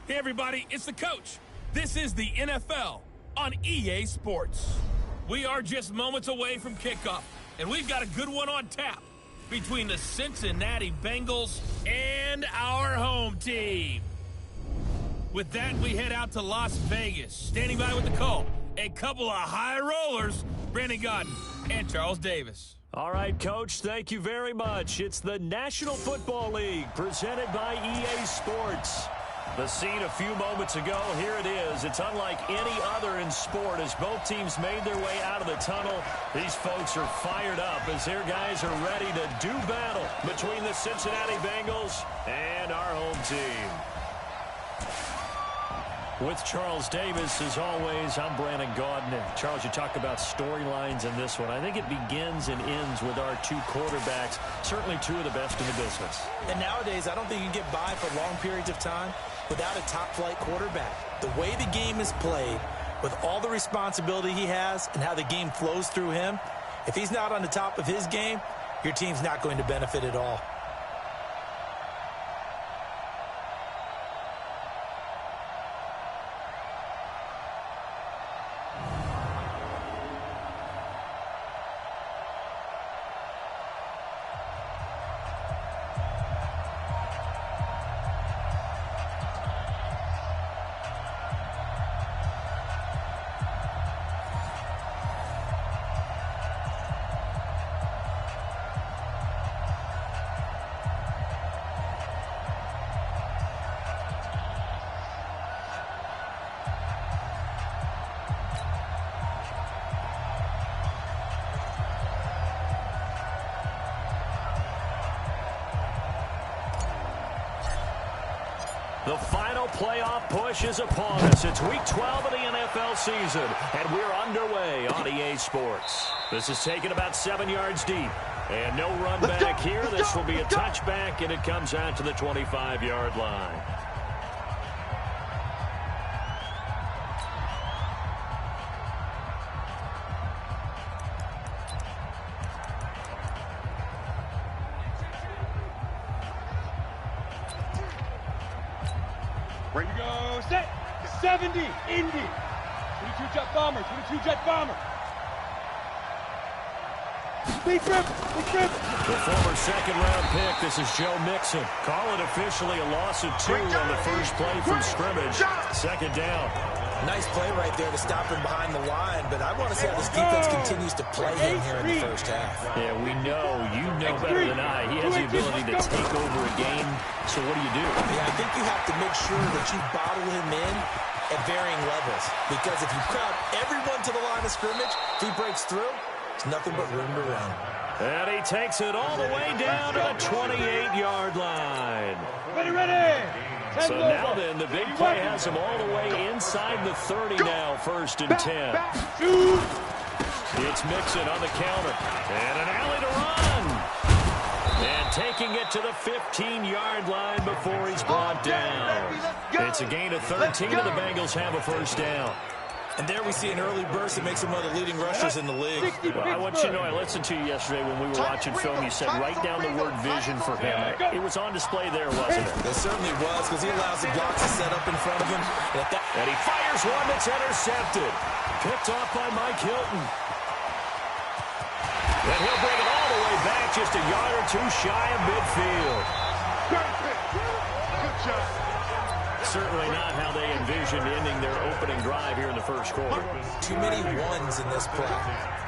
Hey, everybody, it's the coach. This is the NFL on EA Sports. We are just moments away from kickoff, and we've got a good one on tap between the Cincinnati Bengals and our home team. With that, we head out to Las Vegas. Standing by with the call, a couple of high rollers, Brandon Godden and Charles Davis. All right, Coach, thank you very much. It's the National Football League presented by EA Sports. The scene a few moments ago, here it is. It's unlike any other in sport as both teams made their way out of the tunnel. These folks are fired up as their guys are ready to do battle between the Cincinnati Bengals and our home team. With Charles Davis, as always, I'm Brandon Godden. And Charles, you talk about storylines in this one. I think it begins and ends with our two quarterbacks, certainly two of the best in the business. And nowadays, I don't think you can get by for long periods of time without a top-flight quarterback. The way the game is played, with all the responsibility he has and how the game flows through him, if he's not on the top of his game, your team's not going to benefit at all. The final playoff push is upon us. It's Week 12 of the NFL season, and we're underway on EA Sports. This is taken about 7 yards deep, and no run back here. This will be a touchback, and it comes out to the 25-yard line. Ready to go, set, 70, Indy, 22 jet bomber, 22 jet bomber. Big rip, big rip. The former second-round pick, this is Joe Mixon. Call it officially a loss of 2 on the first play from scrimmage. Second down. Nice play right there to stop him behind the line, but I want to see how this defense continues to play him here in the first half. Yeah, we know, you know better than I. He has the ability to take over a game, so what do you do? Yeah, I think you have to make sure that you bottle him in at varying levels, because if you crowd everyone to the line of scrimmage, if he breaks through, there's nothing but room to run. And he takes it all the way down to the 28-yard line. Ready. So now then, the big play has him all the way inside the 30 now, 1st and 10. It's Mixon on the counter. And an alley to run. And taking it to the 15-yard line before he's brought down. It's a gain of 13, and the Bengals have a first down. And there we see an early burst that makes him one of the leading rushers in the league. Well, I want you to know, I listened to you yesterday when we were watching film. You said write down the word vision for him. It was on display there, wasn't it? It certainly was, because he allows the blocks to set up in front of him. And he fires one that's intercepted. Picked off by Mike Hilton. And he'll bring it all the way back, just a yard or two shy of midfield. Good job. Certainly not how they envisioned ending their opening drive here in the first quarter. Too many ones in this play.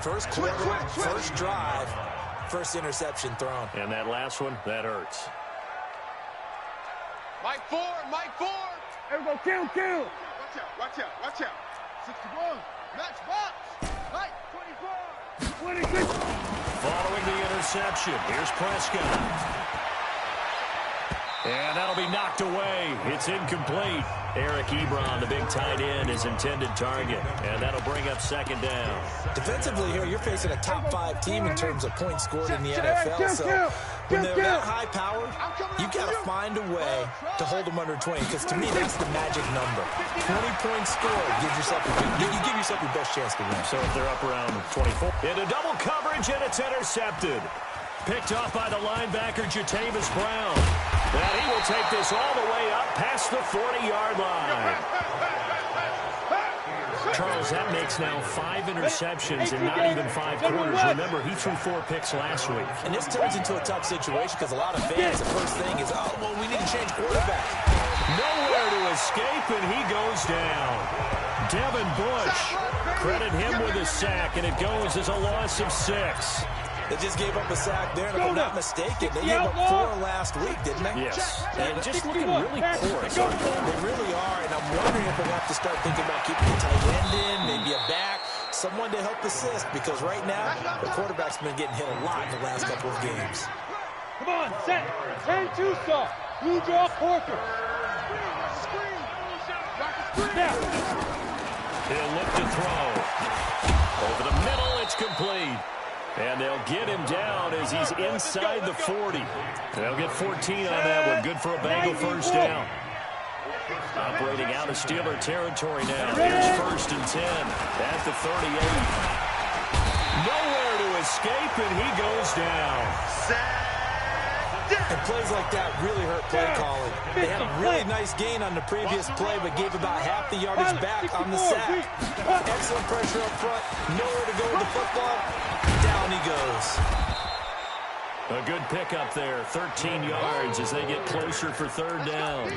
First quarter, first drive, first interception thrown. And that last one, that hurts. Mike 4, Mike 4. Everyone go, kill. Watch out. 61, match box. Mike 24. 26. Following the interception, here's Prescott. And that'll be knocked away. It's incomplete. Eric Ebron, the big tight end, is intended target. And that'll bring up second down. Defensively here, you're facing a top-5 team in terms of points scored in the NFL. So when they're that high-powered, you've got to find a way to hold them under 20. Because to me, that's the magic number. 20 points scored. You give yourself your best chance to win. So if they're up around 24. Into double coverage, and it's intercepted. Picked off by the linebacker, Jatavis Brown. And he will take this all the way up past the 40-yard line. Charles, that makes now 5 interceptions in not even 5 quarters. Remember, he threw 4 picks last week. And this turns into a tough situation because a lot of fans, the first thing is, oh, well, we need to change quarterback. Nowhere to escape, and he goes down. Devin Bush, credit him with a sack, and it goes as a loss of 6. They just gave up a sack there, and if I'm not mistaken, they gave up 4 last week, didn't they? Yes, and just looking really porous. They really are, and I'm wondering if we'll have to start thinking about keeping the tight end in, maybe a back, someone to help assist, because right now, the quarterback's been getting hit a lot in the last couple of games. Come on, set. 10-2 stop. Blue draw Porter. Now. He'll look to throw. Over the middle, it's complete. And they'll get him down as he's inside the 40. They'll get 14 on that one. Good for a Bengal first down. Operating out of Steeler territory now. Here's 1st and 10 at the 38. Nowhere to escape, and he goes down. And plays like that really hurt play calling. They had a really nice gain on the previous play, but gave about half the yardage back on the sack. Excellent pressure up front. Nowhere to go with the football. Down he goes. A good pickup there, 13 yards as they get closer for 3rd down.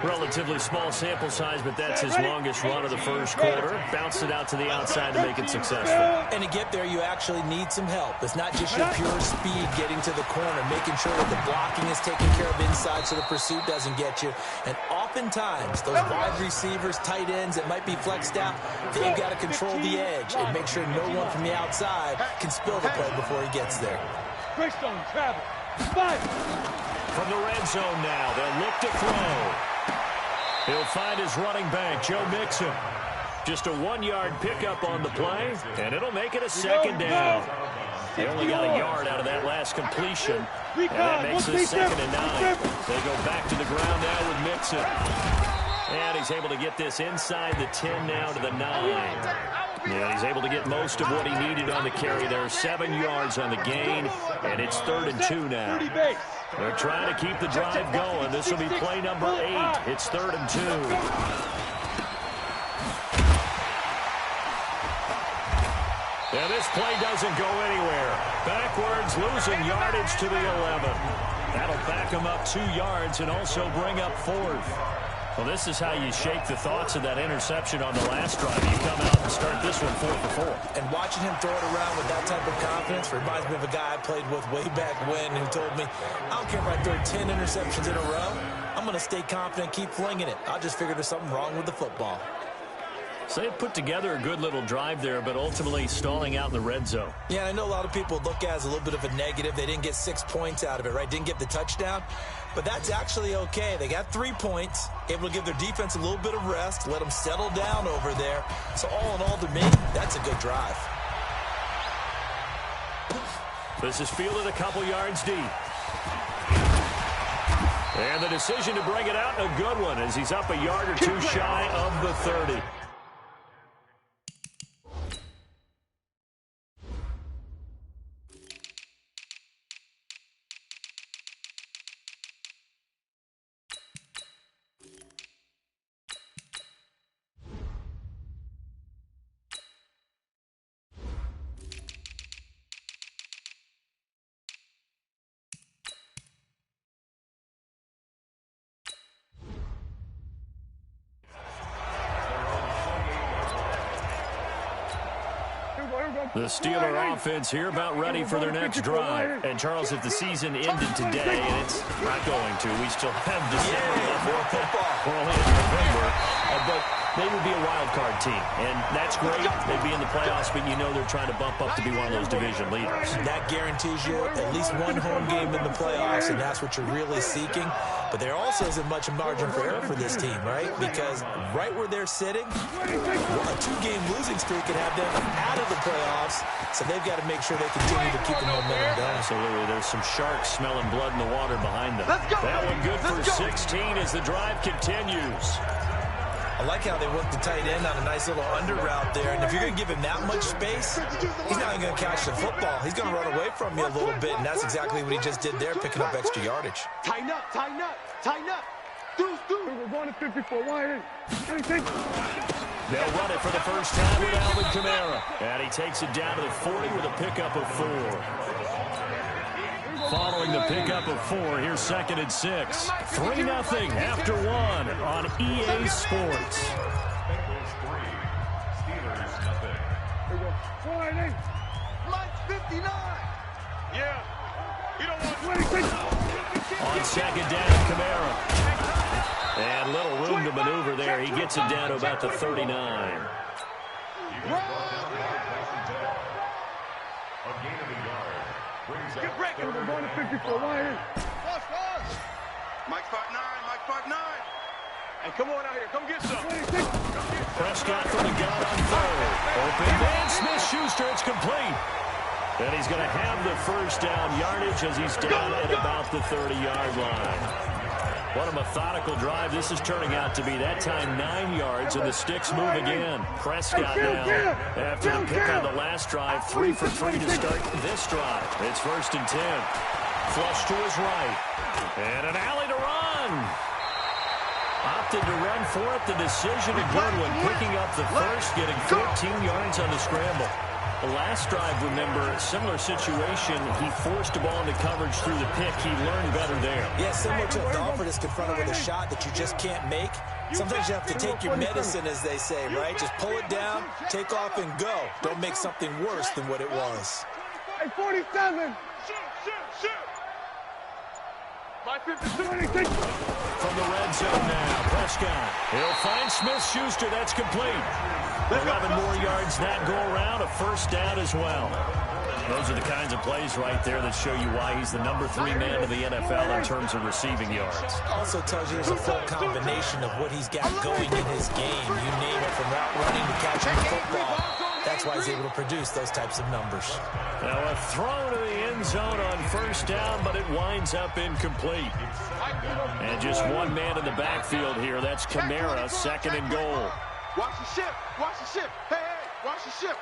Relatively small sample size, but that's his longest run of the first quarter. Bounced it out to the outside to make it successful. And to get there, you actually need some help. It's not just your pure speed getting to the corner, making sure that the blocking is taken care of inside so the pursuit doesn't get you. And oftentimes, those wide receivers, tight ends that might be flexed out, they've got to control the edge and make sure no one from the outside can spill the play before he gets there. Greystone, travel. 5. From the red zone now, they'll look to throw. He'll find his running back, Joe Mixon. Just a 1-yard pickup on the play, and it'll make it a 2nd down. They only got a yard out of that last completion, and that makes it 2nd and 9. They go back to the ground now with Mixon. And he's able to get this inside the 10 now to the 9. Yeah, he's able to get most of what he needed on the carry there. 7 yards on the gain, and it's 3rd and 2 now. They're trying to keep the drive going. This will be play number 8. It's 3rd and 2. And this play doesn't go anywhere. Backwards, losing yardage to the 11. That'll back him up 2 yards and also bring up 4th. Well, this is how you shake the thoughts of that interception on the last drive. You come out and start this one 4 for 4. And watching him throw it around with that type of confidence reminds me of a guy I played with way back when who told me, I don't care if I throw 10 interceptions in a row. I'm going to stay confident, keep flinging it. I'll just figure there's something wrong with the football. So they put together a good little drive there, but ultimately stalling out in the red zone. Yeah, I know a lot of people look at it as a little bit of a negative. They didn't get 6 points out of it, right? Didn't get the touchdown. But that's actually okay. They got 3 points, able to give their defense a little bit of rest, let them settle down over there. So all in all, to me, that's a good drive. This is fielded a couple yards deep. And the decision to bring it out, a good one, as he's up a yard or 2 shy of the 30. The Steeler offense here about ready for their next drive. And, Charles, if the season ended today, and it's not going to, we still have December left. We're only in November. But they would be a wild card team, and that's great. They'd be in the playoffs, but you know they're trying to bump up to be one of those division leaders. That guarantees you at least one home game in the playoffs, and that's what you're really seeking. But there also isn't much margin for error for this team, right? Because right where they're sitting, a 2-game losing streak could have them out of the playoffs, so they've got to make sure they continue to keep the momentum going. Absolutely. There's some sharks smelling blood in the water behind them. That one good for 16 as the drive continues. I like how they work the tight end on a nice little under route there. And if you're going to give him that much space, he's not even going to catch the football. He's going to run away from you a little bit, and that's exactly what he just did there, picking up extra yardage. Tighten up, tighten up, tighten up. Deuce. We're going to 54. Why? They'll run it for the first time with Alvin Kamara. And he takes it down to the 40 with a pickup of 4. Following the pickup of 4, here's 2nd and 6. 3-0 after 1 on EA Sports. Mike's 59. Yeah. You don't want 26. On 2nd down, Kamara. And little room to maneuver there. He gets it down to about the 39. Get ready. We're going to 54. Why? Mike's 5'9". Mike's 5'9". Hey, come on out here. Come get some. Prescott from the gun on 3rd. Open man, Smith-Schuster. It's complete. And he's going to have the first down yardage as he's down at about the 30-yard line. What a methodical drive this is turning out to be. That time 9 yards, and the sticks move again. Prescott now, after the pick on the last drive, 3 for 3 to start this drive. It's 1st and 10. Flush to his right. And an alley to run. Opted to run for it. The decision a good one. Picking up the first, getting 14 yards on the scramble. The last drive, remember, similar situation. He forced the ball into coverage through the pick. He learned better there. Yeah, similar to a golfer that's confronted with a shot that you just can't make. Sometimes you have to take your medicine, as they say, right? Just pull it down, take off, and go. Don't make something worse than what it was. Hey, 47. Shoot. My 56. From the red zone now, Prescott. He'll find Smith-Schuster. That's complete. 11 more yards that go around, a first down as well. Those are the kinds of plays right there that show you why he's the number 3 man in the NFL in terms of receiving yards. Also tells you there's a full combination of what he's got going in his game. You name it, from route running to catching the football. That's why he's able to produce those types of numbers. Now a throw to the end zone on first down, but it winds up incomplete. And just one man in the backfield here. That's Kamara, 2nd and goal. Watch the ship. Hey, watch the ship.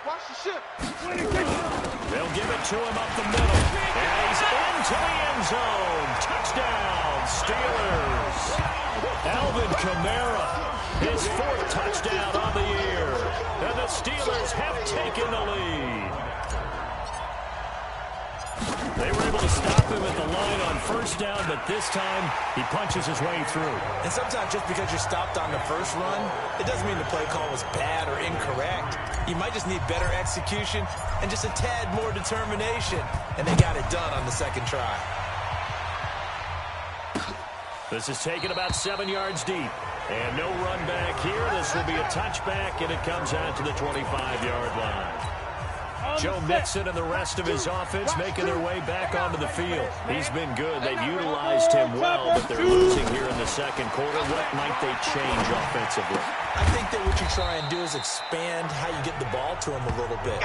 They'll give it to him up the middle. And he's into the end zone. Touchdown, Steelers. Alvin Kamara, his 4th touchdown on the year. And the Steelers have taken the lead. They were able to stop him at the line on first down, but this time he punches his way through. And sometimes just because you're stopped on the first run, it doesn't mean the play call was bad or incorrect. You might just need better execution and just a tad more determination. And they got it done on the 2nd try. This is taken about 7 yards deep. And no run back here. This will be a touchback, and it comes out to the 25-yard line. Joe Mixon and the rest of his offense making their way back onto the field. He's been good. They've utilized him well, but they're losing here in the 2nd quarter. What might they change offensively? I think that what you try and do is expand how you get the ball to him a little bit.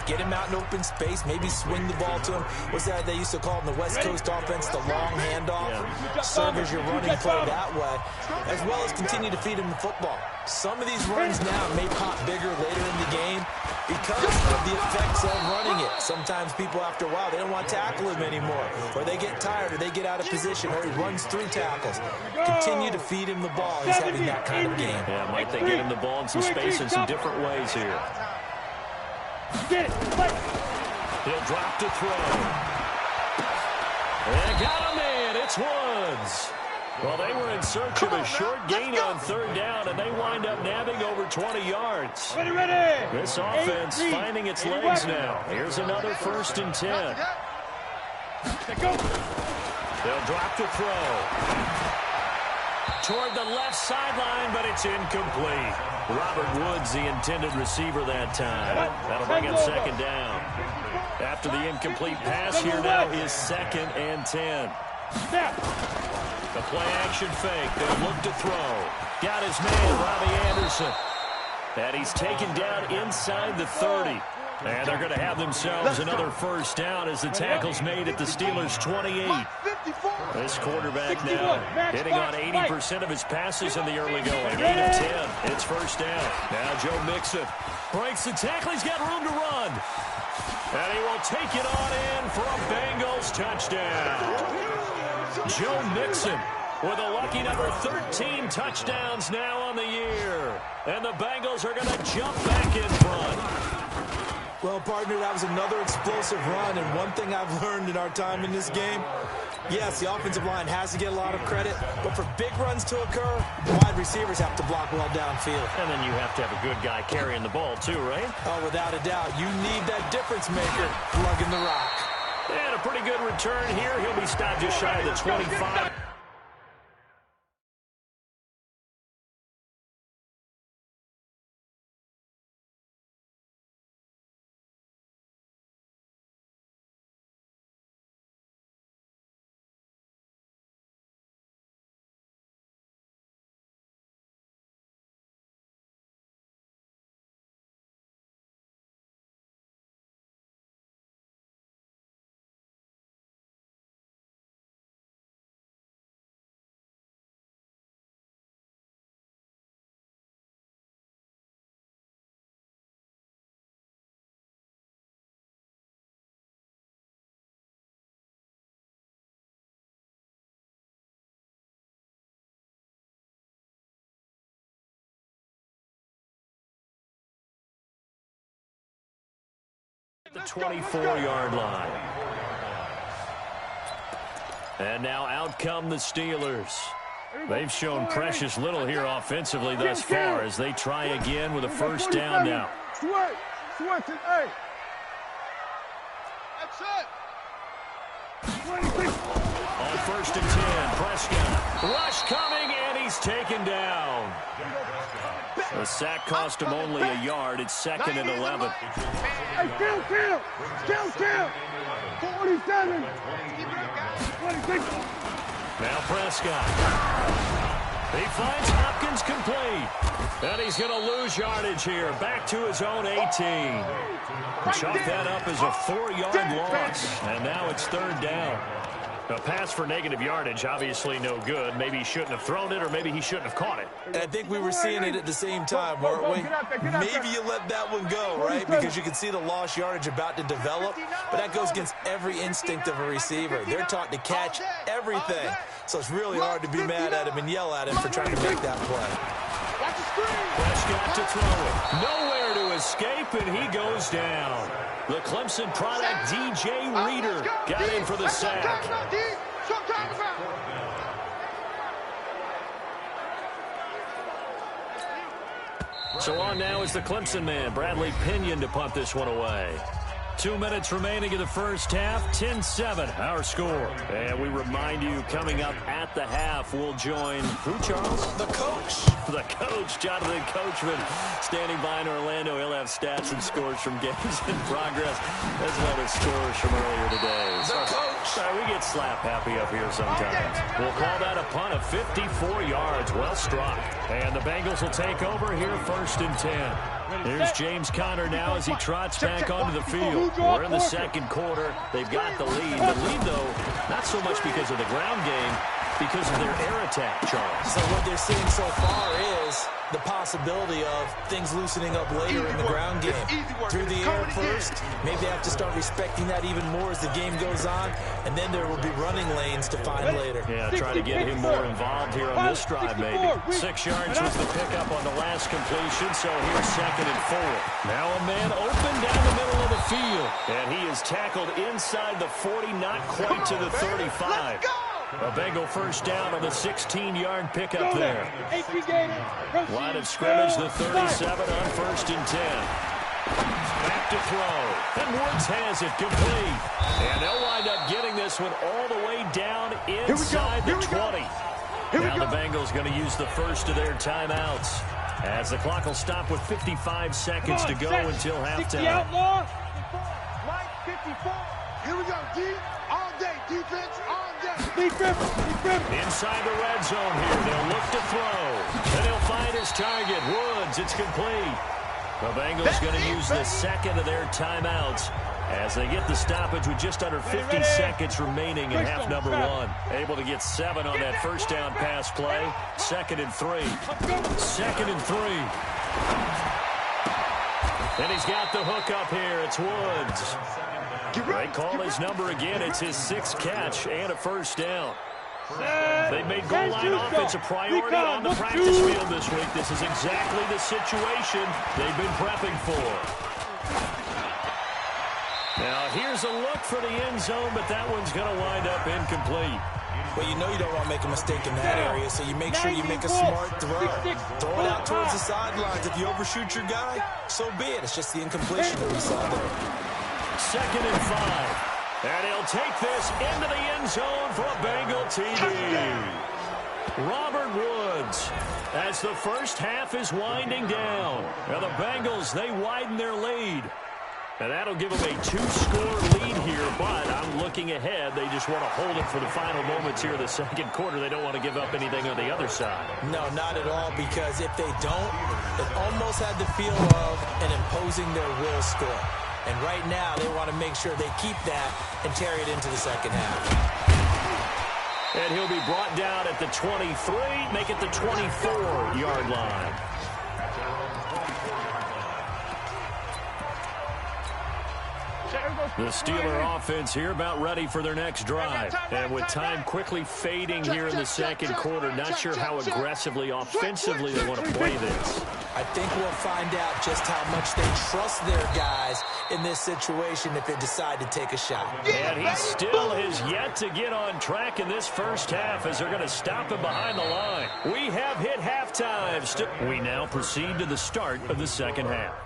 Get him out in open space, maybe swing the ball to him. What's that they used to call in the West Coast offense, the long handoff? Yeah. Serve as your running play that way, as well as continue to feed him the football. Some of these runs now may pop bigger later in the game because of the effects of running it. Sometimes people, after a while, they don't want to tackle him anymore, or they get tired, or they get out of position, or he runs through tackles. Continue to feed him the ball. He's having that kind of game. Yeah, might they get him the ball in some space in some different ways here. He'll drop to throw. And got him in. It's Woods. Well, they were in search of a short gain on 3rd down, and they wind up nabbing over 20 yards. Ready. This offense finding its legs now. Here's another 1st and 10. They'll drop to throw. Toward the left sideline, but it's incomplete. Robert Woods, the intended receiver that time. That'll bring up 2nd down. After the incomplete pass, here now is 2nd and 10. The play-action fake. They look to throw. Got his man, Robbie Anderson. And he's taken down inside the 30. And they're going to have themselves another first down as the tackle's made at the Steelers' 28. This quarterback now hitting on 80% of his passes in the early going. 8 of 10. It's first down. Now Joe Mixon breaks the tackle. He's got room to run. And he will take it on in for a Bengals touchdown. Joe Mixon with a lucky number 13 touchdowns now on the year. And the Bengals are going to jump back in front. Well, partner, that was another explosive run, and one thing I've learned in our time in this game, yes, the offensive line has to get a lot of credit, but for big runs to occur, wide receivers have to block well downfield. And then you have to have a good guy carrying the ball too, right? Oh, without a doubt. You need that difference maker lugging the rock. And a pretty good return here. He'll be stopped just shy of the 25. The 24-yard line. And now out come the Steelers. They've shown precious little here offensively thus far as they try again with a first down now. Switch it, hey. That's it. On first and 10, Prescott. Rush coming, and he's taken down. The sack cost him only a yard. It's second and 11. Hey, kill. 47. 26. Now Prescott. He finds Hopkins complete. And he's going to lose yardage here. Back to his own 18. Chalk that up as a 4-yard loss. And now it's third down. A pass for negative yardage, obviously no good. Maybe he shouldn't have thrown it, or maybe he shouldn't have caught it. And I think we were seeing it at the same time, weren't we? Maybe you let that one go, right? Because you can see the lost yardage about to develop. But that goes against every instinct of a receiver. They're taught to catch everything. So it's really hard to be mad at him and yell at him for trying to make that play. Prescott to throw it. Nowhere to escape, and he goes down. The Clemson product, DJ Reader, got in for the sack. So on now is the Clemson man, Bradley Pinion, to punt this one away. 2 minutes remaining in the first half, 10-7, our score. And we remind you, coming up at the half, we'll join who, Charles? The coach. The coach, Jonathan Coachman, standing by in Orlando. He'll have stats and scores from games in progress, as well as scores from earlier today. The coach. We get slap happy up here sometimes. We'll call that a punt of 54 yards. Well struck. And the Bengals will take over here first and 10. Here's James Conner now as he trots back onto the field. We're in the second quarter. They've got the lead. The lead, though, not so much because of the ground game, because of their air attack, Charles. So what they're seeing so far is the possibility of things loosening up later in the ground game. Through the air first, maybe they have to start respecting that even more as the game goes on, and then there will be running lanes to find later. Yeah, try to get him more involved here on this drive, maybe. 6 yards was the pickup on the last completion, so here's second and 4. Now a man open down the middle of the field, and he is tackled inside the 40, not quite to the 35. A Bengal first down on the 16-yard pickup there. Line of scrimmage, the 37 on first and 10. Back to throw. And Woods has it complete. And they'll wind up getting this one all the way down inside the 20. Now the Bengals going to use the first of their timeouts, as the clock will stop with 55 seconds to go until halftime. Here we go, D. All day. Defense, all day. Inside the red zone here. They'll look to throw. And he'll find his target. Woods, it's complete. The Bengals going to use the second of their timeouts as they get the stoppage with just under 50 seconds remaining in half number one. Able to get 7 on that first down pass play. 2nd and 3. 2nd and 3. And he's got the hook up here. It's Woods. They call his number again. It's his 6th catch and a first down. They made goal line offense a priority on the practice field this week. This is exactly the situation they've been prepping for. Now, here's a look for the end zone, but that one's going to wind up incomplete. Well, you know you don't want to make a mistake in that area, so you make sure you make a smart throw. Throw it out towards the sidelines. If you overshoot your guy, so be it. It's just the incompletion that we saw there. 2nd and 5. And he'll take this into the end zone for a Bengal TD. Robert Woods, as the first half is winding down. Now the Bengals, they widen their lead. And that'll give them a 2-score lead here, but I'm looking ahead. They just want to hold it for the final moments here of the second quarter. They don't want to give up anything on the other side. No, not at all, because if they don't, it almost had the feel of an imposing their will score. And right now, they want to make sure they keep that and carry it into the second half. And he'll be brought down at the 23, make it the 24-yard line. The Steeler offense here about ready for their next drive. And with time quickly fading here in the second quarter, not sure how aggressively, offensively they want to play this. I think we'll find out just how much they trust their guys in this situation if they decide to take a shot. And he still has yet to get on track in this first half as they're going to stop him behind the line. We have hit halftime. We now proceed to the start of the second half.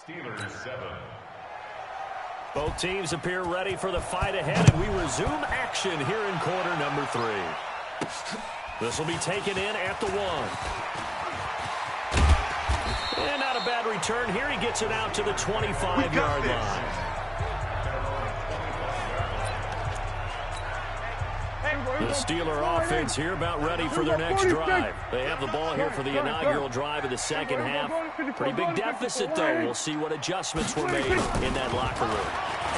Steelers 7. Both teams appear ready for the fight ahead, and we resume action here in quarter number 3. This will be taken in at the 1. And not a bad return here. He gets it out to the 25-yard line. The Steeler offense here about ready for their next drive. They have the ball here for the inaugural drive of the second half. Pretty big deficit, though. We'll see what adjustments were made in that locker room.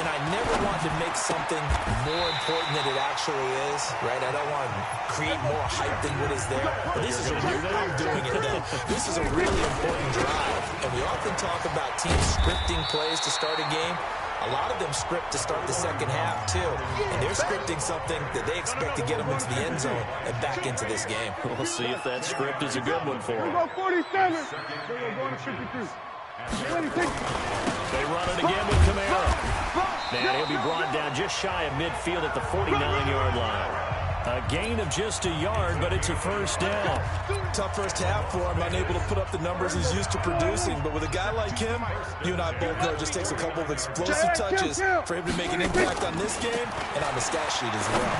And I never want to make something more important than it actually is, right? I don't want to create more hype than what is there. But this is a real, I'm doing it though. This is a really important drive. And we often talk about teams scripting plays to start a game. A lot of them script to start the second half, too. And they're scripting something that they expect to get them into the end zone and back into this game. We'll see if that script is a good one for them. Go 47. They run it again with Kamara. And he'll be brought down just shy of midfield at the 49-yard line. A gain of just a yard, but it's a first down. Tough first half for him, unable to put up the numbers he's used to producing. But with a guy like him, you and I both know it just takes a couple of explosive touches for him to make an impact on this game and on the stat sheet as well.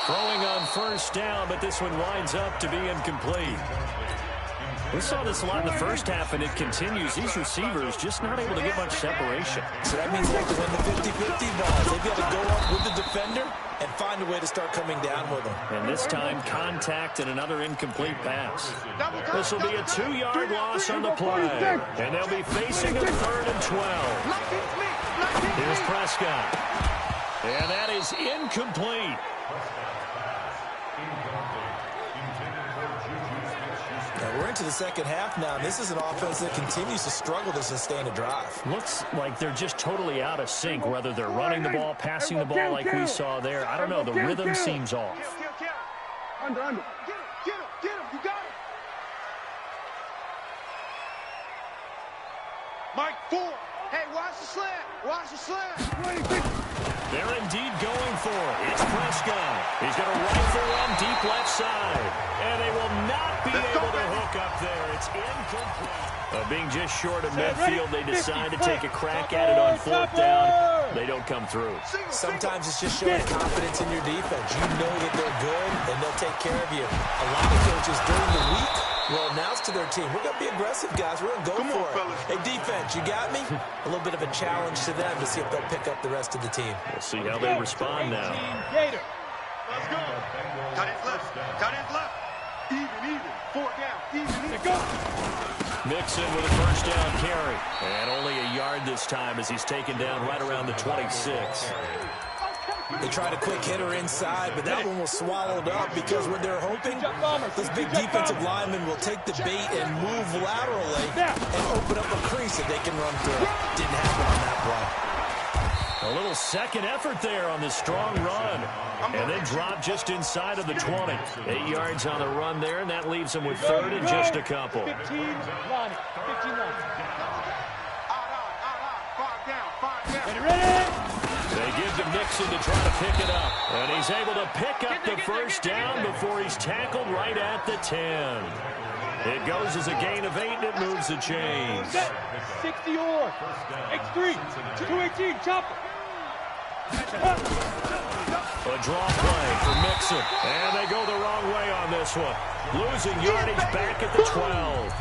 Throwing on first down, but this one winds up to be incomplete. We saw this a lot in the first half, and it continues. These receivers just not able to get much separation. So that means they have to win the 50-50 balls. They've got to go up with the defender and find a way to start coming down with them. And this time, contact and another incomplete pass. This will be a 2-yard loss on the play. And they'll be facing a 3rd and 12. Here's Prescott. And that is incomplete. We're into the second half now, and this is an offense that continues to struggle to sustain a drive. Looks like they're just totally out of sync, whether they're running the ball, passing the ball like we saw there. I don't know. The rhythm seems off. Under. Get him. You got it. Mike 4. Hey, watch the slant. They're indeed going for it. It's Prescott. He's going to rifle one deep left side. And they will not be able to hook up there. It's incomplete. Being just short of midfield, they decide to take a crack at it on 4th down. They don't come through. Sometimes it's just showing confidence in your defense. You know that they're good, and they'll take care of you. A lot of coaches during the week will announce to their team, we're going to be aggressive, guys. We're going to go for it. Hey, defense, you got me? A little bit of a challenge to them to see if they'll pick up the rest of the team. We'll see how they respond now. Gator. Let's go. Cut his left. Even. 4 down. Even. Go. Mixon with a first down carry. And only a yard this time as he's taken down right around the 26. They tried a quick hitter inside, but that one was swallowed up because what they're hoping, this big defensive lineman will take the bait and move laterally and open up a crease that they can run through. Didn't happen on that play. A little second effort there on the strong run. And then drop just inside of the 20. 8 yards on the run there, and that leaves them with 3rd and just a couple. 15 line. 15 line. Out. 5 down. Ready? They give to Mixon to try to pick it up. And he's able to pick up the first down before he's tackled right at the 10. It goes as a gain of 8, and it moves the chains. 60 or X3, 218, chopper. A draw play for Mixon. And they go the wrong way on this one. Losing yardage back at the 12.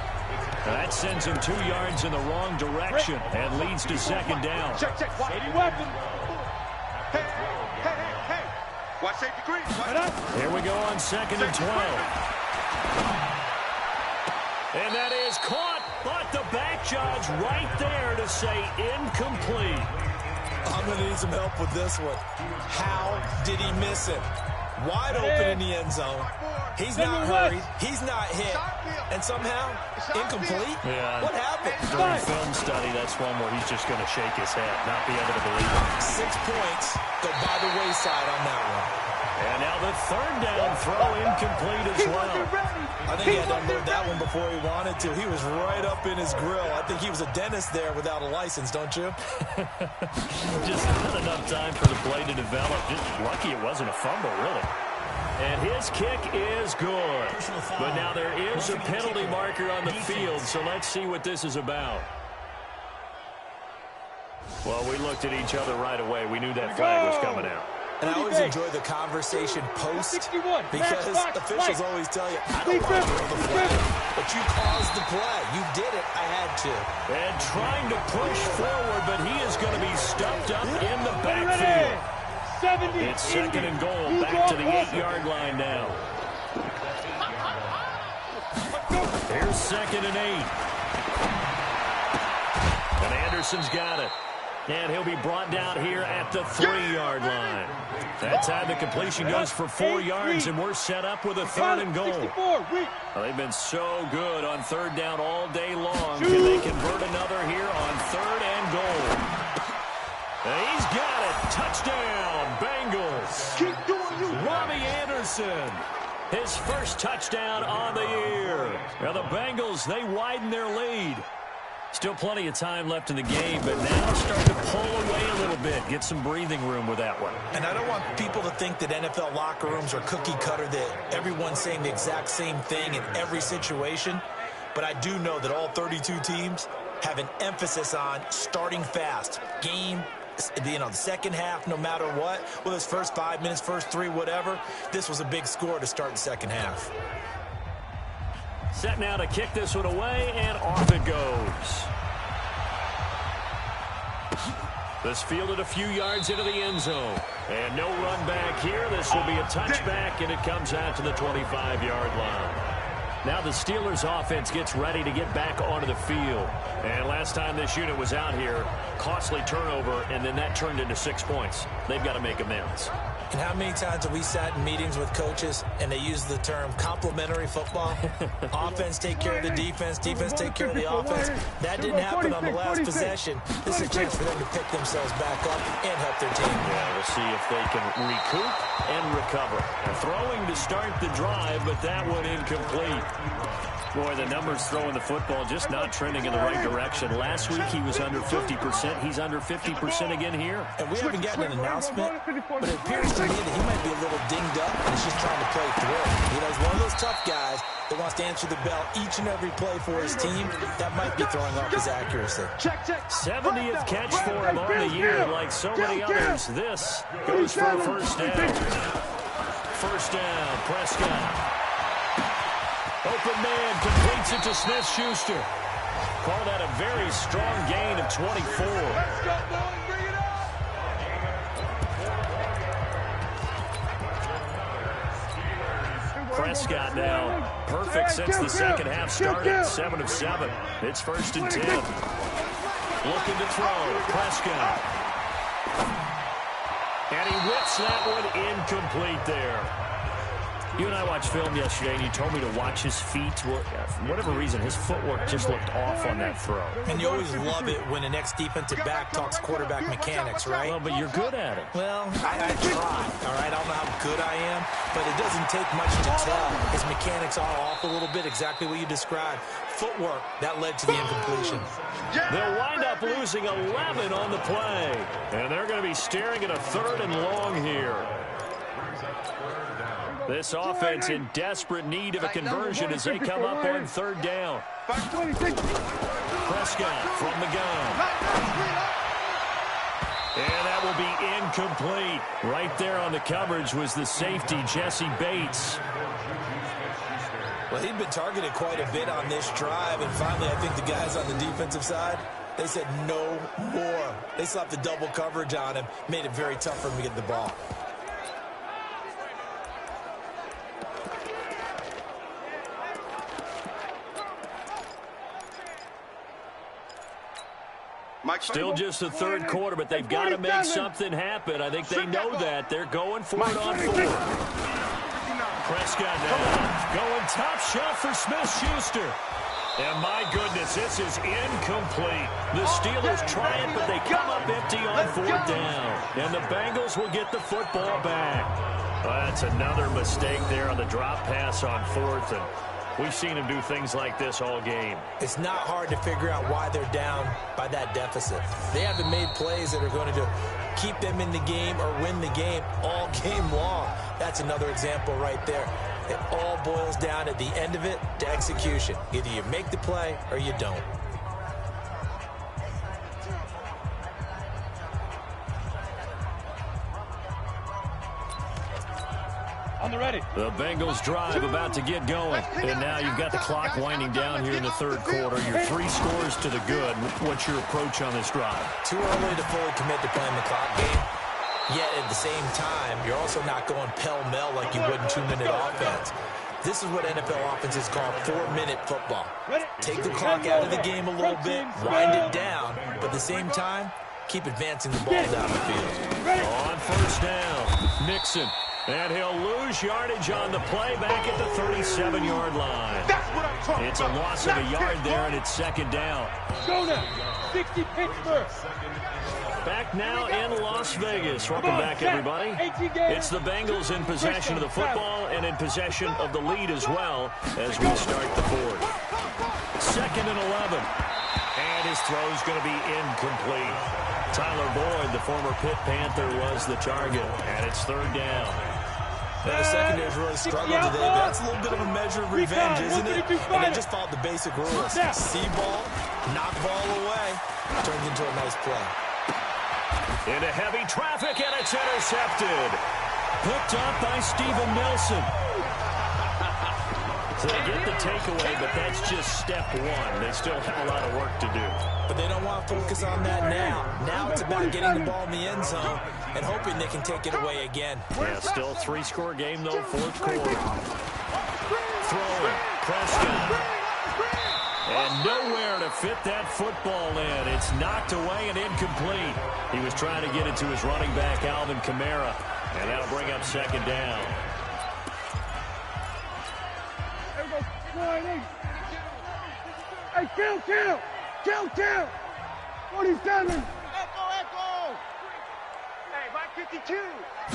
That sends him 2 yards in the wrong direction and leads to 2nd down. Check. 80 weapon. Hey. Watch safety green. Here we go on 2nd and 12. And that is caught, but the back judge right there to say incomplete. I'm going to need some help with this one. How did he miss it? Wide open in the end zone. He's not hurried. He's not hit. And somehow, incomplete? Yeah. What happened? During film study, that's one where he's just going to shake his head, not be able to believe it. 6 points go by the wayside on that one. And now the 3rd down throw incomplete as well. I think he had to unload that one before he wanted to. He was right up in his grill. I think he was a dentist there without a license, don't you? Just not enough time for the play to develop. Just lucky it wasn't a fumble, really. And his kick is good. But now there is a penalty marker on the field, so let's see what this is about. Well, we looked at each other right away. We knew that flag was coming out. And I always enjoy the conversation post because officials always tell you, I don't want to throw the flag, but you caused the play. You did it. I had to. And trying to push forward, but he is going to be stuffed up in the backfield. It's 2nd and goal, back to the 8-yard line now. Here's 2nd and 8. And Anderson's got it. And he'll be brought down here at the 3-yard line. That time the completion goes for 4 yards, and we're set up with a 3rd and goal. Well, they've been so good on 3rd down all day long. Can they convert another here on 3rd and goal? And he's got it. Touchdown, Bengals. Keep doing you. Robbie Anderson. His first touchdown on the year. Now the Bengals, they widen their lead. Still plenty of time left in the game, but now starting to pull away a little bit. Get some breathing room with that one. And I don't want people to think that NFL locker rooms are cookie cutter, that everyone's saying the exact same thing in every situation. But I do know that all 32 teams have an emphasis on starting fast. Game, the second half, no matter what, whether it's first 5 minutes, first 3, whatever, this was a big score to start the second half. Set now to kick this one away, and off it goes. This fielded a few yards into the end zone. And no run back here. This will be a touchback, and it comes out to the 25-yard line. Now the Steelers offense gets ready to get back onto the field. And last time this unit was out here, costly turnover, and then that turned into 6 points. They've got to make amends. And how many times have we sat in meetings with coaches and they use the term complementary football? Offense take care of the defense, defense take care of the offense. That didn't happen on the last possession. This is a chance for them to pick themselves back up and help their team. Yeah, we'll see if they can recoup and recover. Throwing to start the drive, but that one incomplete. Boy, the numbers throwing the football just not trending in the right direction. Last week he was under 50%. He's under 50% again here. And we haven't gotten an announcement, but it appears to me that he might be a little dinged up and he's just trying to play through. You know, he's one of those tough guys that wants to answer the bell each and every play for his team. That might be throwing off his accuracy. 70th catch for him on the year. Like so many others, this goes for a first down. First down, Prescott. Open man completes it to Smith-Schuster. Call that a very strong gain of 24. Let's go, boys. Bring it up. Prescott now perfect since the second half started. 7 of 7. It's 1st and 10. Looking to throw. Prescott. And he whips that one incomplete there. You and I watched film yesterday, and you told me to watch his feet. Well, for whatever reason, his footwork just looked off on that throw. And you always love it when the next defensive back talks quarterback mechanics, right? Well, but you're good at it. Well, I try, all right? I don't know how good I am, but it doesn't take much to tell. His mechanics are off a little bit, exactly what you described. Footwork, that led to the incompletion. They'll wind up losing 11 on the play. And they're going to be staring at a 3rd and long here. This offense in desperate need of a conversion as they come up on 3rd down. Prescott from the gun. And that will be incomplete. Right there on the coverage was the safety, Jesse Bates. Well, he'd been targeted quite a bit on this drive, and finally I think the guys on the defensive side, they said no more. They slapped the double coverage on him, made it very tough for him to get the ball. Still just the 3rd quarter, but they've got to make something happen. I think they know that. They're going for it on 4. Prescott now going top shot for Smith-Schuster. And my goodness, this is incomplete. The Steelers try it, but they come up empty on 4th down. And the Bengals will get the football back. Well, that's another mistake there on the drop pass on 4th. And we've seen him do things like this all game. It's not hard to figure out why they're down by that deficit. They haven't made plays that are going to keep them in the game or win the game all game long. That's another example right there. It all boils down at the end of it to execution. Either you make the play or you don't. On the ready. The Bengals drive about to get going. And now you've got the clock winding down here in the 3rd quarter. You're 3 scores to the good. What's your approach on this drive? Too early to fully commit to playing the clock game. Yet at the same time, you're also not going pell-mell like you would in 2-minute offense. This is what NFL offenses call 4-minute football. Take the clock out of the game a little bit, wind it down, but at the same time, keep advancing the ball down the field. On 1st down, Nixon. And he'll lose yardage on the play back at the 37-yard line. It's a loss of a yard there, and it's 2nd down. Go now. 60 Pittsburgh. Back now in Las Vegas. Welcome back, everybody. It's the Bengals in possession of the football and in possession of the lead as well as we start the 4th. 2nd and 11. And his throw's going to be incomplete. Tyler Boyd, the former Pitt Panther, was the target, and it's third down. The secondary's really struggled today, but that's a little bit of a measure of revenge, isn't it? And they just followed the basic rules. See ball, knock ball away, turns into a nice play. Into heavy traffic, and it's intercepted. Picked up by Steven Nelson. So they get the takeaway, but that's just step one. They still have a lot of work to do. But they don't want to focus on that now. Now it's about getting the ball in the end zone and hoping they can take it away again. Yeah, still three-score game, though, fourth quarter. Throwing, Prescott. And nowhere to fit that football in. It's knocked away and incomplete. He was trying to get it to his running back, Alvin Kamara. And that'll bring up second down. Hey, kill! 47! Echo! Hey, Mike 52!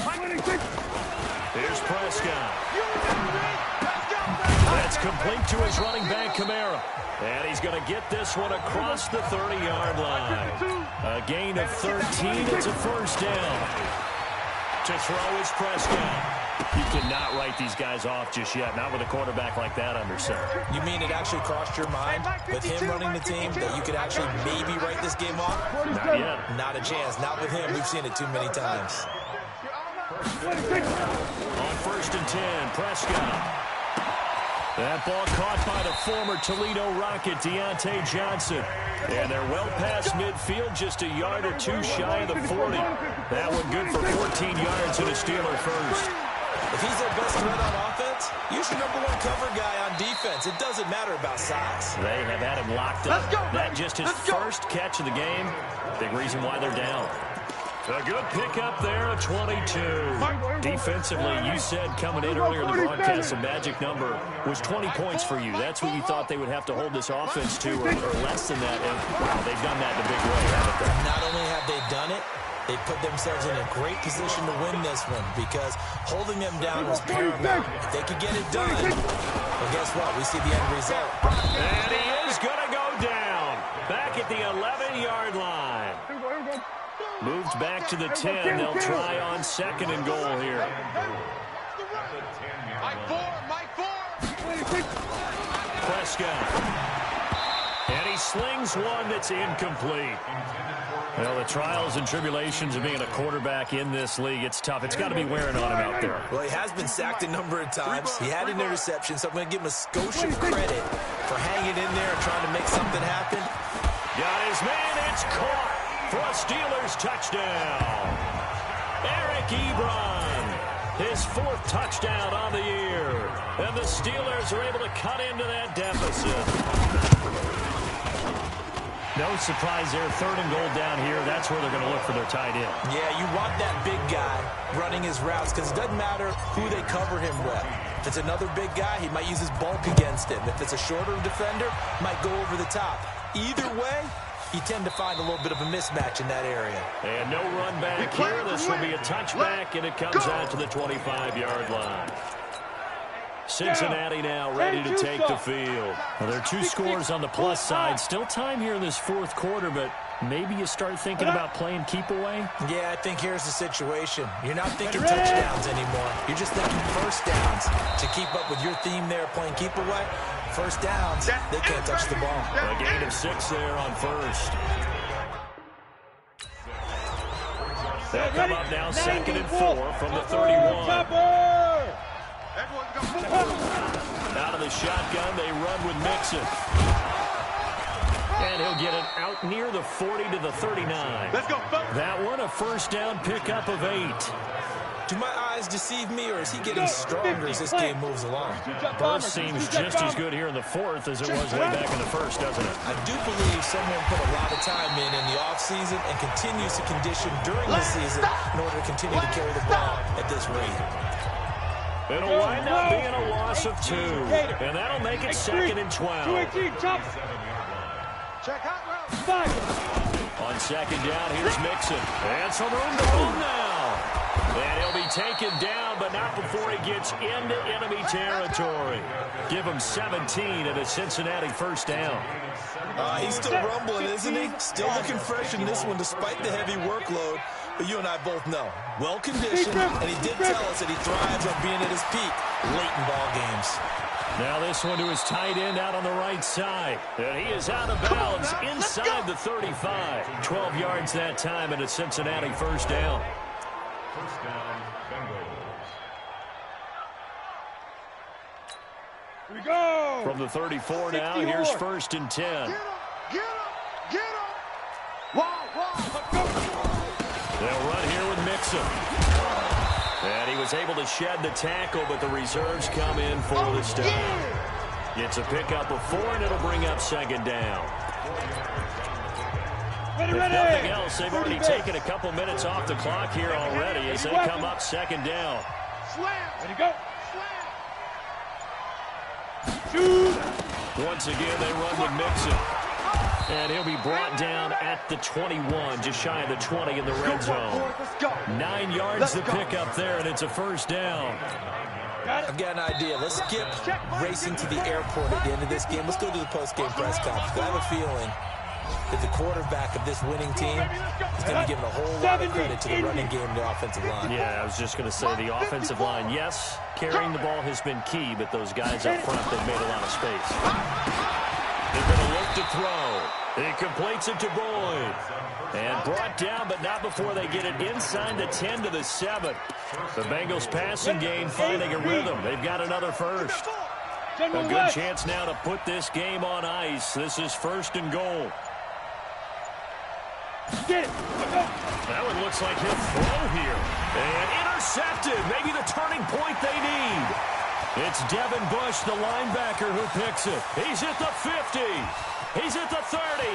Mike 26! Here's Prescott. That's complete to his running back, Kamara. And he's going to get this one across the 30-yard line. A gain of 13. It's a first down. To throw is Prescott. You cannot write these guys off just yet, not with a quarterback like that under center. You mean it actually crossed your mind with him running the team that you could actually maybe write this game off? Not yet. Not a chance. Not with him. We've seen it too many times. On 1st and 10, Prescott. That ball caught by the former Toledo Rocket, Deontay Johnson. And they're well past midfield, just a yard or two shy of the 40. That one good for 14 yards and a Steeler first. If he's their best threat on offense, use your #1 cover guy on defense. It doesn't matter about size. They have had him locked up. That just his first catch of the game. Big reason why they're down. A good pickup there, a 22. Defensively, you said coming in earlier in the broadcast, the magic number was 20 points for you. That's what you thought they would have to hold this offense to, or less than that. And, wow, they've done that in a big way, haven't they? Not only have they done it, they put themselves in a great position to win this one because holding them down was paramount. If they could get it done, well, guess what? We see the end result. And he is going to go down. Back at the 11-yard line. Moved back to the 10. They'll try on 2nd and goal here. Mike 4! Prescott. And he slings one that's incomplete. Well, the trials and tribulations of being a quarterback in this league, it's tough. It's got to be wearing on him out there. Well, he has been sacked a number of times. He had an interception, so I'm going to give him a skosh of credit for hanging in there and trying to make something happen. Got his man. It's caught for a Steelers touchdown. Eric Ebron, his 4th touchdown on the year. And the Steelers are able to cut into that deficit. No surprise there, 3rd and goal down here. That's where they're going to look for their tight end. Yeah, you want that big guy running his routes because it doesn't matter who they cover him with. If it's another big guy, he might use his bulk against him. If it's a shorter defender, might go over the top. Either way, you tend to find a little bit of a mismatch in that area. And no run back here. This will be a touchback, and it comes out to the 25-yard line. Cincinnati now ready to take the field. Well, there are 2 scores on the plus side. Still time here in this 4th quarter, but maybe you start thinking about playing keep away? Yeah, I think here's the situation. You're not thinking touchdowns anymore. You're just thinking first downs. To keep up with your theme there, playing keep away, first downs, they can't touch the ball. A gain of 6 there on 1st. They'll come up now 2nd and 4 from the 31. Out of the shotgun, they run with Mixon. And he'll get it out near the 40 to the 39. Let's go, that one, a first down pickup of 8. Do my eyes deceive me, or is he getting stronger as this game moves along? Burst seems just as good here in the 4th as it was way back in the 1st, doesn't it? I do believe someone put a lot of time in the offseason and continues to condition during the season in order to continue to carry the ball at this rate. It'll wind up being a loss of 2, and that'll make it 2nd and 12. On 2nd down, here's Mixon. And some room to run now. And he'll be taken down, but not before he gets into enemy territory. Give him 17 and a Cincinnati first down. He's still rumbling, isn't he? Still looking fresh in this one despite the heavy workload. But you and I both know, well-conditioned, and he did tell us that he thrives on being at his peak late in ball games. Now this one to his tight end out on the right side. And he is out of bounds inside the 35. 12 yards that time and a Cincinnati first down. First down, Bengals. Here we go. From the 34 now, here's first and 10. Get him. Get him. Wow. They'll run here with Mixon. And he was able to shed the tackle, but the reserves come in for the stop. Gets a pickup of 4, and it'll bring up second down. If nothing else, they've already taken a couple minutes off the clock here already as they come up second down. Ready, go. Shoot. Once again, they run with Mixon. And he'll be brought down at the 21, just shy of the 20 in the red zone. 9 yards to pick up there, and it's a first down. I've got an idea. Let's skip racing to the airport at the end of this game. Let's go to the post-game press conference. I have a feeling that the quarterback of this winning team is going to be given a whole lot of credit to the running game and the offensive line. Yeah, I was just going to say the offensive line. Yes, carrying the ball has been key, but those guys up front, they've made a lot of space. They're going to look to throw. He completes it to Boyd. And brought down, but not before they get it inside the 10 to the 7. The Bengals passing game finding a rhythm. They've got another first. A good chance now to put this game on ice. This is first and goal. Get it. That one looks like he'll throw here. And intercepted. Maybe the turning point they need. It's Devin Bush, the linebacker, who picks it. He's at the 50. He's at the 30.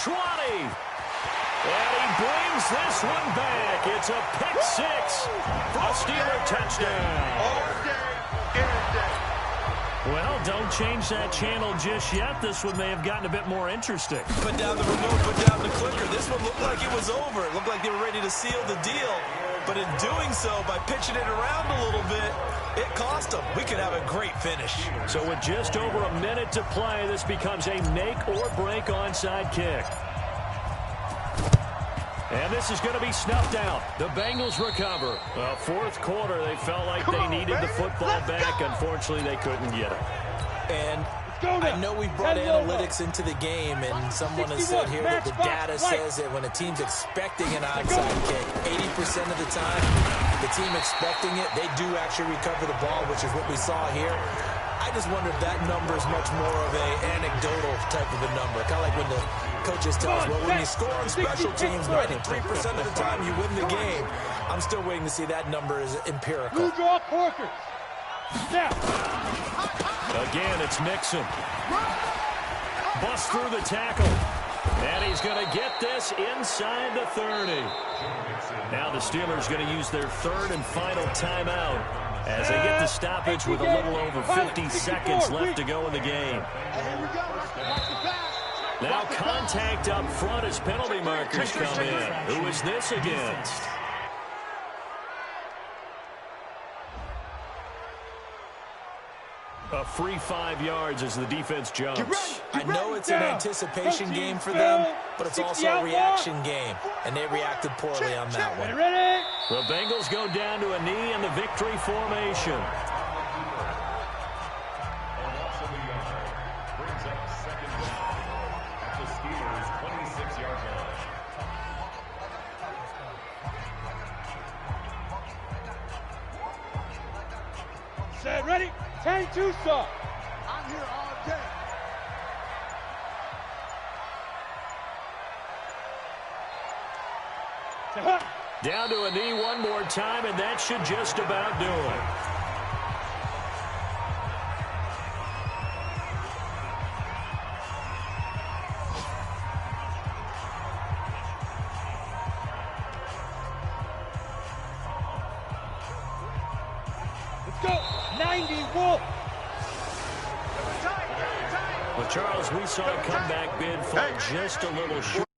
20. And he brings this one back. It's a pick 6 for a Steeler touchdown. All day, every day. Well, don't change that channel just yet. This one may have gotten a bit more interesting. Put down the remote, put down the clicker. This one looked like it was over. It looked like they were ready to seal the deal. But in doing so, by pitching it around a little bit, it cost them. We could have a great finish. So with just over a minute to play, this becomes a make-or-break onside kick. And this is going to be snuffed out. The Bengals recover. Fourth quarter, they felt like they needed the football back. Unfortunately, they couldn't get it. And I know we brought analytics into the game, and someone has said here that the data says that when a team's expecting an onside kick, 80% of the time, the team expecting it, they do actually recover the ball, which is what we saw here. I just wonder if that number is much more of an anecdotal type of a number. Kind of like when the coaches tell us, well, when you score on special teams, 93% of the time you win the game. I'm still waiting to see that number is empirical. Blue draw Corker. Snap. Again, it's Mixon. Busts through the tackle. And he's going to get this inside the 30. Now the Steelers going to use their third and final timeout as they get the stoppage with a little over 50 seconds left to go in the game. Now contact up front as penalty markers come in. Who is this against? A free 5 yards as the defense jumps. I know it's an anticipation game for them, but it's also a reaction game, and they reacted poorly on that one. The Bengals go down to a knee in the victory formation. Brings up second down at the Steelers' 26-yard line. Set, ready? 10-2 stop. I'm here all day. Down to a knee one more time, and that should just about do it. Let's go. 90 Wolf. Well, Charles, we saw a comeback bid fall just a little short.